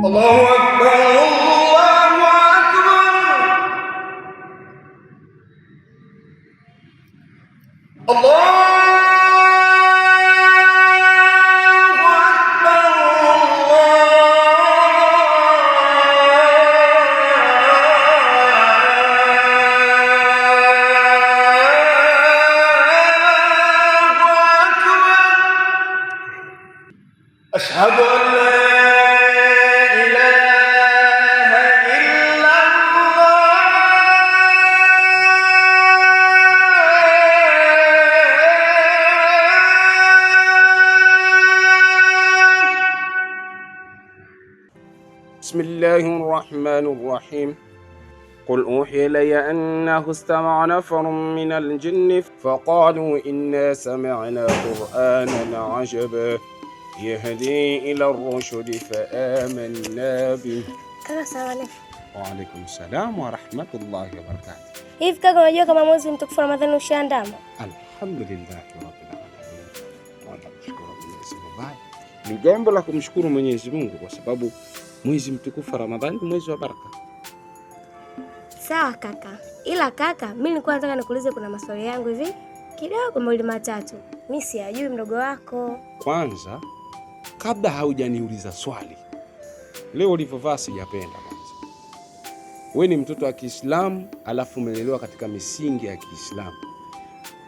الله أكبر الله أكبر الله أشهد أن لا إله إلا الله بسم الله الرحمن الرحيم قل أوحي إلي أنه استمع نفر من الجن فقالوا إنا سمعنا قرآنا عجبا يهدي إلى الرشد فآمنا به. Kaka, salamu alaykum. Wa alaykum salam wa rahmatullahi wa barakatuh. Hivi kaka, unajua kama mwezi mtukufu Ramadhani ushaandama? Alhamdulillah rabbil alamin. Tunashukuru Mwenyezi Mungu. Ni jambo la kumshukuru Mwenyezi Mungu kwa sababu mwezi mtukufu Ramadhani ni mwezi wa baraka. Sawa kaka. Ila kaka, mimi nilikuwa nataka nikuulize, kuna maswali yangu hivi kidogo mawili matatu. Mimi siyajui mdogo wako. Kwanza kabla haujaniuliza swali, leo ulivyovaa sijapenda kwanza. Wewe ni mtoto wa Kiislamu alafu umelelewa katika misingi ya Kiislamu.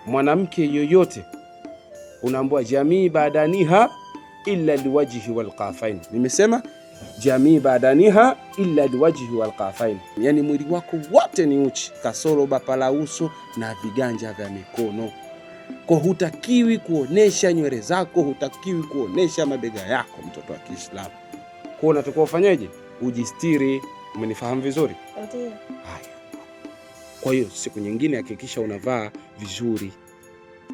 Mwanamke yoyote unaambiwa jamii badaniha illa liwajhi walqafain. Nimesema jamii badaniha illa liwajhi walqafain, yani mwili wako wote ni uchi kasoro bapa la uso na viganja vya mikono. Kwa hutakiwi kuonesha nywele zako, hutakiwi kuonesha mabega yako, mtoto wa Kiislamu. Kwa unatakiwa ufanyeje? Ujistiri. Umenifahamu vizuri? Ndio. Haya. Kwa hiyo siku nyingine hakikisha unavaa vizuri.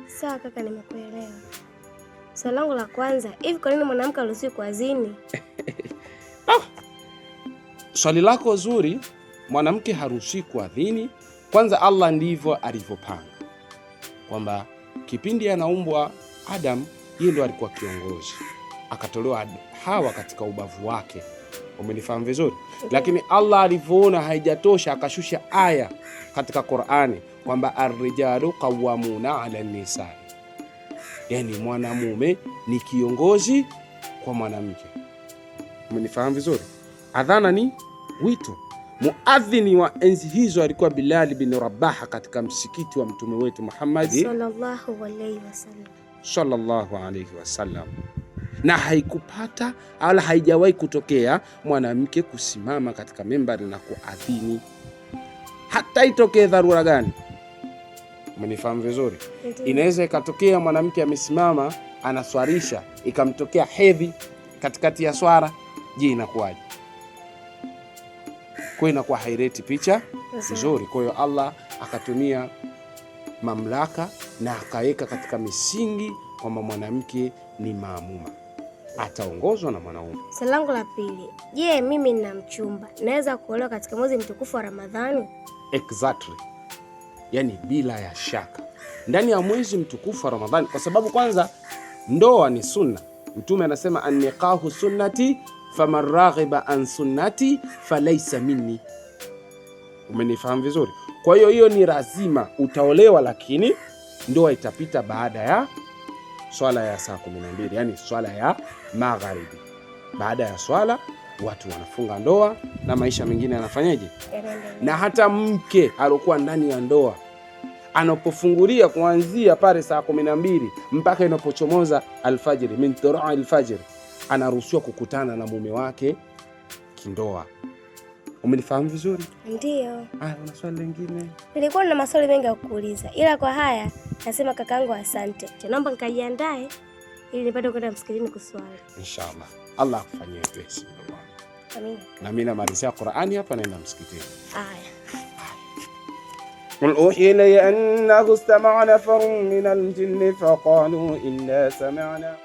Sawa kaka, nimekuelewa. Swali langu la kwanza, hivi kwa nini mwanamke haruhusiwi kuazini? Swali lako zuri. Mwanamke haruhusiwi kuadhini. Kwanza Allah ndivyo alivyopanga kwamba kipindi anaumbwa Adam, yeye ndo alikuwa kiongozi, akatolewa Hawa katika ubavu wake. Umenifahamu vizuri? Lakini Allah alivyoona haijatosha akashusha aya katika Qur'ani kwamba ar-rijalu qawwamuna 'ala an-nisa, yani mwanamume ni kiongozi kwa mwanamke. Umenifahamu vizuri? Adhana ni wito. Muadhini wa enzi hizo alikuwa Bilal bin Rabah katika msikiti wa mtume wetu Muhammad sallallahu alayhi wasallam. Na haikupata wala haijawahi kutokea mwanamke kusimama katika membari na kuadhini, hata itokee dharura gani. Umenifahamu vizuri? Inaweza ikatokea mwanamke amesimama anaswarisha ikamtokea hedhi katikati ya swara, je, inakuwaje? Kwa inakuwa haireti picha nzuri. Kwa hiyo Allah akatumia mamlaka na akaweka katika misingi kwamba mwanamke ni maamuma, ataongozwa na mwanaume. Swali langu la pili, je, mimi nina mchumba naweza kuolewa katika mwezi mtukufu wa Ramadhani? Exactly. Yani bila ya shaka ndani ya mwezi mtukufu wa Ramadhani, kwa sababu kwanza ndoa ni sunna. Mtume anasema an-nikahu sunnati faman raghiba an sunnati falaysa minni. Umenifahamu vizuri? Kwa hiyo hiyo ni lazima utaolewa, lakini ndoa itapita baada ya swala ya saa 12, yani swala ya magharibi. Baada ya swala watu wanafunga ndoa na maisha mengine yanafanyaje? Na hata mke aliyokuwa ndani ya ndoa anapofungulia kuanzia pale saa 12 mpaka inapochomoza alfajiri, min tulu'i alfajiri, anaruhusiwa kukutana na mume wake kindoa. Umenifahamu vizuri? Ndio. Una swali lingine? Nilikuwa na maswali mengi ya kukuuliza, ila kwa haya nasema kakaangu asante. Naomba nikajiandae ili nipate kwenda msikitini kuswali. Inshallah. Allah akufanyie wepesi. Amin. Na mimi namalizia Qur'ani hapa naenda msikitini. Haya. قل أوحي إلي أنه استمع نفر من الجن فقالوا إنا سمعنا